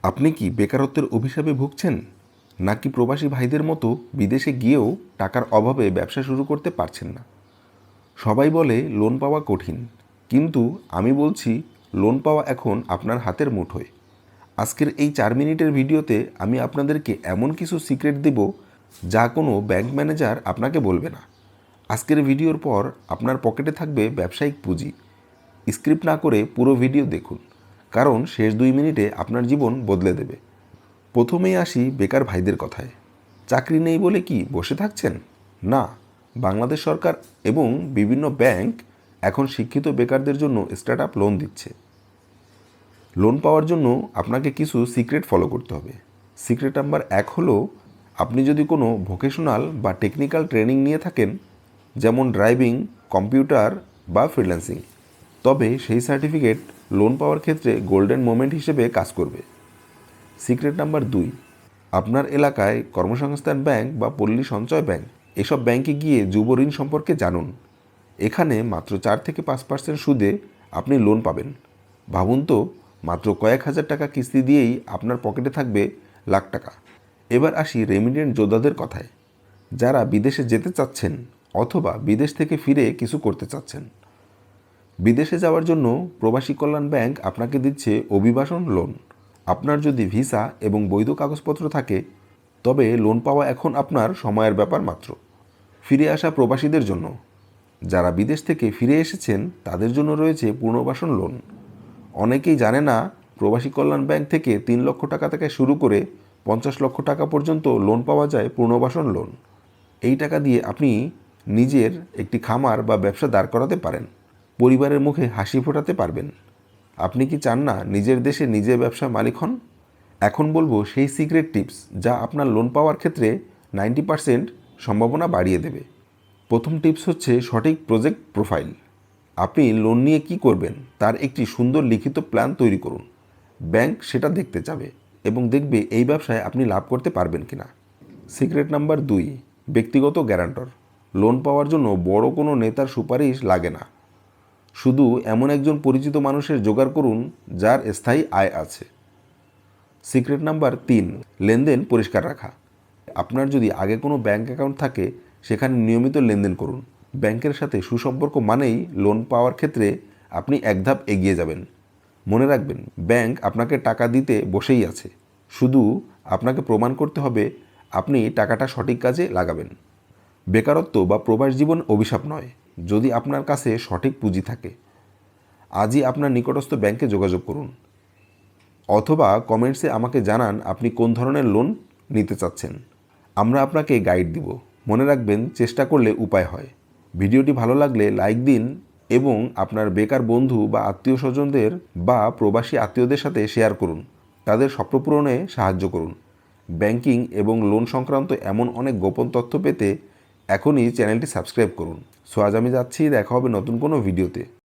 আপনি কি বেকারত্বের অভিশাপে ভুগছেন, নাকি প্রবাসী ভাইদের মতো বিদেশে গিয়েও টাকার অভাবে ব্যবসা শুরু করতে পারছেন না? সবাই বলে লোন পাওয়া কঠিন, কিন্তু আমি বলছি লোন পাওয়া এখন আপনার হাতের মুঠোয়। আজকের এই 4 মিনিটের ভিডিওতে আমি আপনাদেরকে এমন কিছু সিক্রেট দেব যা কোনো ব্যাংক ম্যানেজার আপনাকে বলবে না। আজকের ভিডিওর পর আপনার পকেটে থাকবে ব্যবসায়িক পুঁজি। স্ক্রিপ্ট না করে পুরো ভিডিও দেখুন, কারণ শেষ 2 মিনিটে আপনার জীবন বদলে দেবে। প্রথমেই আসি বেকার ভাইদের কথায়। চাকরি নেই বলে কি বসে থাকছেন? না, বাংলাদেশ সরকার এবং বিভিন্ন ব্যাংক এখন শিক্ষিত বেকারদের জন্য স্টার্টআপ লোন দিচ্ছে। লোন পাওয়ার জন্য আপনাকে কিছু সিক্রেট ফলো করতে হবে। সিক্রেট নাম্বার 1 হলো, আপনি যদি কোনো ভোকেশনাল বা টেকনিক্যাল ট্রেনিং নিয়ে থাকেন, যেমন ড্রাইভিং, কম্পিউটার বা ফ্রিল্যান্সিং, তবে সেই সার্টিফিকেট লোন পাওয়ার ক্ষেত্রে গোল্ডেন মোমেন্ট হিসেবে কাজ করবে। সিক্রেট নাম্বার 2, আপনার এলাকায় কর্মসংস্থান ব্যাংক বা পল্লী সঞ্চয় ব্যাংক, এসব ব্যাংকে গিয়ে যুব ঋণ সম্পর্কে জানুন। এখানে মাত্র 4 থেকে 5% সুদে আপনি লোন পাবেন। ভাবুন তো, মাত্র কয়েক হাজার টাকা কিস্তি দিয়েই আপনার পকেটে থাকবে লাখ টাকা। এবার আসি রেমিটেন্স যোদ্ধাদের কথায়, যারা বিদেশে যেতে চাচ্ছেন অথবা বিদেশ থেকে ফিরে কিছু করতে চাচ্ছেন। বিদেশে যাওয়ার জন্য প্রবাসী কল্যাণ ব্যাংক আপনাকে দিচ্ছে অভিবাসন লোন। আপনার যদি ভিসা এবং বৈধ কাগজপত্র থাকে, তবে লোন পাওয়া এখন আপনার সময়ের ব্যাপার মাত্র। ফিরে আসা প্রবাসীদের জন্য, যারা বিদেশ থেকে ফিরে এসেছেন তাদের জন্য রয়েছে পুনর্বাসন লোন। অনেকেই জানে না, প্রবাসী কল্যাণ ব্যাংক থেকে 3 লক্ষ টাকা থেকে শুরু করে 50 লক্ষ টাকা পর্যন্ত লোন পাওয়া যায় পুনর্বাসন লোন। এই টাকা দিয়ে আপনি নিজের একটি খামার বা ব্যবসা দাঁড় করাতে পারেন, পরিবারের মুখে হাসি ফোটাতে পারবেন। আপনি কি চান না নিজের দেশে নিজের ব্যবসার মালিক হন? এখন বলবো সেই সিক্রেট টিপস যা আপনার লোন পাওয়ার ক্ষেত্রে 90% সম্ভাবনা বাড়িয়ে দেবে। প্রথম টিপস হচ্ছে সঠিক প্রজেক্ট প্রোফাইল। আপনি লোন নিয়ে কি করবেন তার একটি সুন্দর লিখিত প্ল্যান তৈরি করুন। ব্যাংক সেটা দেখতে চাবে এবং দেখবে এই ব্যবসায় আপনি লাভ করতে পারবেন কিনা। সিক্রেট নাম্বার 2, ব্যক্তিগত গ্যারান্টর। লোন পাওয়ার জন্য বড় কোনো নেতার সুপারিশ লাগে না। শুধু এমন একজন পরিচিত মানুষের জোগাড় করুন যার স্থায়ী আয় আছে। সিক্রেট নাম্বার 3, লেনদেন পরিষ্কার রাখা। আপনার যদি আগে কোনো ব্যাংক অ্যাকাউন্ট থাকে, সেখানে নিয়মিত লেনদেন করুন। ব্যাংকের সাথে সুসম্পর্ক মানেই লোন পাওয়ার ক্ষেত্রে আপনি এক ধাপ এগিয়ে যাবেন। মনে রাখবেন, ব্যাংক আপনাকে টাকা দিতে বসেই আছে, শুধু আপনাকে প্রমাণ করতে হবে আপনি টাকাটা সঠিক কাজে লাগাবেন। বেকারত্ব বা প্রবাস জীবন অভিশাপ নয়, যদি আপনার কাছে সঠিক পুঁজি থাকে। আজই আপনার নিকটস্থ ব্যাংকে যোগাযোগ করুন, অথবা কমেন্টসে আমাকে জানান আপনি কোন ধরনের লোন নিতে চাচ্ছেন। আমরা আপনাকে গাইড দিব। মনে রাখবেন, চেষ্টা করলে উপায় হয়। ভিডিওটি ভালো লাগলে লাইক দিন এবং আপনার বেকার বন্ধু বা আত্মীয় স্বজনদের বা প্রবাসী আত্মীয়দের সাথে শেয়ার করুন। তাদের স্বপ্ন পূরণে সাহায্য করুন। ব্যাংকিং এবং লোন সংক্রান্ত এমন অনেক গোপন তথ্য পেতে এখনই চ্যানেলটি সাবস্ক্রাইব করুন। সো আজ আমি যাচ্ছি, দেখা হবে নতুন কোনো ভিডিওতে।